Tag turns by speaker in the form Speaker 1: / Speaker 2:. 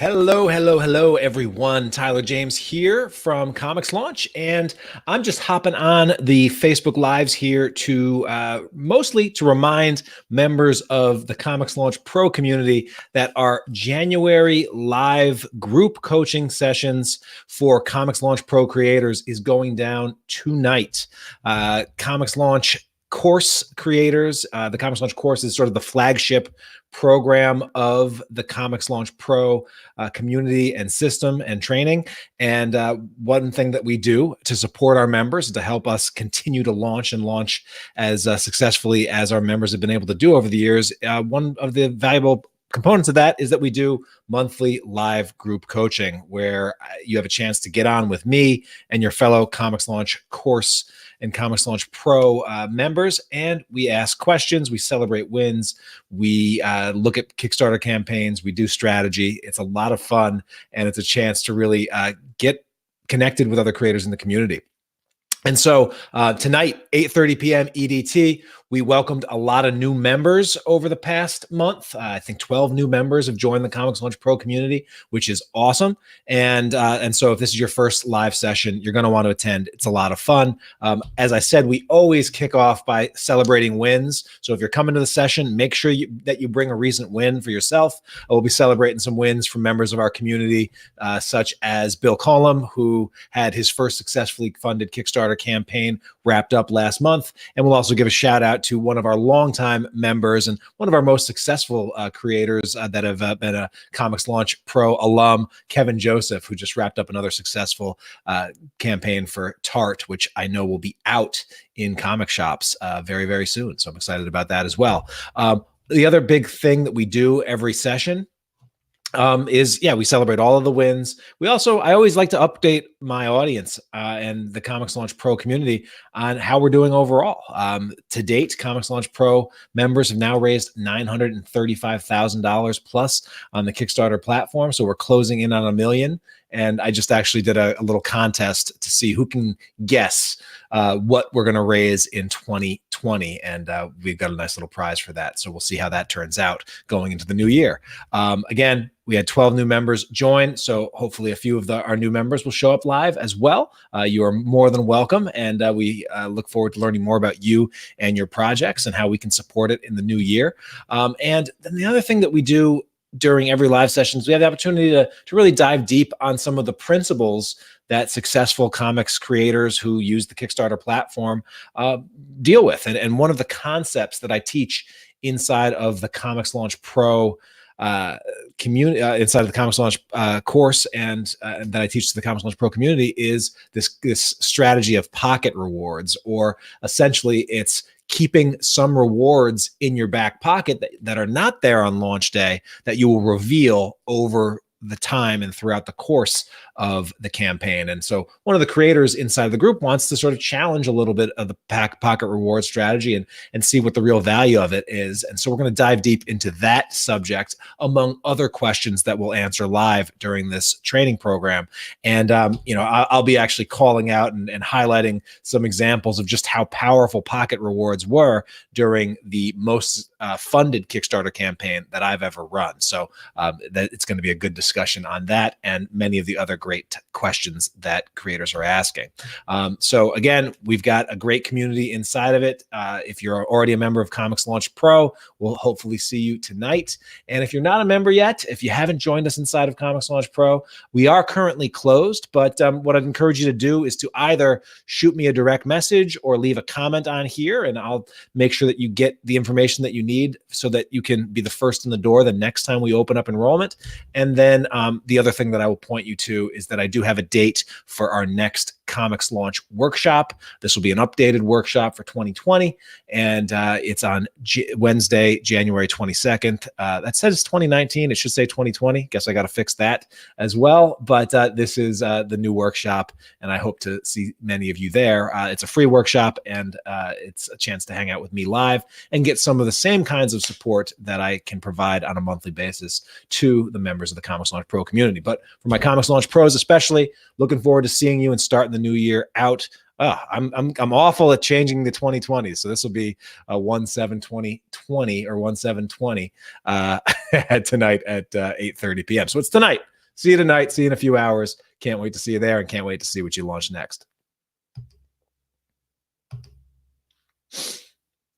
Speaker 1: Hello, hello, hello, everyone. Tyler James here from ComixLaunch, and I'm just hopping on the Facebook Lives here to mostly to remind members of the ComixLaunch Pro community that our January live group coaching sessions for ComixLaunch Pro creators is going down tonight. ComixLaunch course creators, the ComixLaunch course is sort of the flagship program of the ComixLaunch Pro community and system and training. And one thing that we do to support our members and to help us continue to launch as successfully as our members have been able to do over the years, one of the valuable components of that is that we do monthly live group coaching where you have a chance to get on with me and your fellow ComixLaunch course and ComixLaunch Pro members, and we ask questions, we celebrate wins, we look at Kickstarter campaigns, we do strategy. It's a lot of fun, and it's a chance to really get connected with other creators in the community. And so tonight, 8:30 p.m. EDT, we welcomed a lot of new members over the past month. I think 12 new members have joined the ComixLaunch Pro community, which is awesome. And so if this is your first live session, you're going to want to attend. It's a lot of fun. As I said, we always kick off by celebrating wins. So if you're coming to the session, make sure that you bring a recent win for yourself. We'll be celebrating some wins from members of our community, such as Bill Collum, who had his first successfully funded Kickstarter campaign wrapped up last month. And we'll also give a shout out to one of our longtime members and one of our most successful creators that have been a ComixLaunch Pro alum, Kevin Joseph, who just wrapped up another successful campaign for Tart, which I know will be out in comic shops very, very soon. So I'm excited about that as well. The other big thing that we do every session is we celebrate all of the wins. I always like to update my audience and the ComixLaunch Pro community on how we're doing overall. To date, ComixLaunch Pro members have now raised $935,000 plus on the Kickstarter platform. So we're closing in on $1 million. And I just actually did a little contest to see who can guess what we're going to raise in 2020. And we've got a nice little prize for that. So we'll see how that turns out going into the new year. Again, we had 12 new members join. So hopefully a few of our new members will show up live as well. You are more than welcome. And we look forward to learning more about you and your projects and how we can support it in the new year. And then the other thing that we do during every live sessions, we have the opportunity to really dive deep on some of the principles that successful comics creators who use the Kickstarter platform deal with. And one of the concepts that I teach inside of the ComixLaunch Pro community, inside of the ComixLaunch course, and that I teach to the ComixLaunch Pro community is this strategy of pocket rewards, or essentially it's keeping some rewards in your back pocket that are not there on launch day that you will reveal over the time and throughout the course of the campaign. And so one of the creators inside the group wants to sort of challenge a little bit of the pocket reward strategy and see what the real value of it is. And so we're going to dive deep into that subject, among other questions that we'll answer live during this training program. And, I'll be actually calling out and highlighting some examples of just how powerful pocket rewards were during the most funded Kickstarter campaign that I've ever run. So that it's going to be a good discussion on that and many of the other great questions that creators are asking. So again, we've got a great community inside of it. If you're already a member of ComixLaunch Pro, we'll hopefully see you tonight. And if you're not a member yet, if you haven't joined us inside of ComixLaunch Pro, we are currently closed. But what I'd encourage you to do is to either shoot me a direct message or leave a comment on here, and I'll make sure that you get the information that you need so that you can be the first in the door the next time we open up enrollment. And then the other thing that I will point you to is that I do have a date for our next ComixLaunch workshop. This will be an updated workshop for 2020, and it's on Wednesday, January 22nd. That says 2019. It should say 2020. Guess I got to fix that as well. But this is the new workshop, and I hope to see many of you there. It's a free workshop, and it's a chance to hang out with me live and get some of the same kinds of support that I can provide on a monthly basis to the members of the ComixLaunch Pro community. But for my ComixLaunch Pros especially, looking forward to seeing you and starting the new year out. I'm awful at changing the 2020, so this will be a 1/7/2020 or 1/7/20 tonight at 8:30 p.m. So it's tonight. see you tonight. See you in a few hours. Can't wait to see you there, and can't wait to see what you launch next.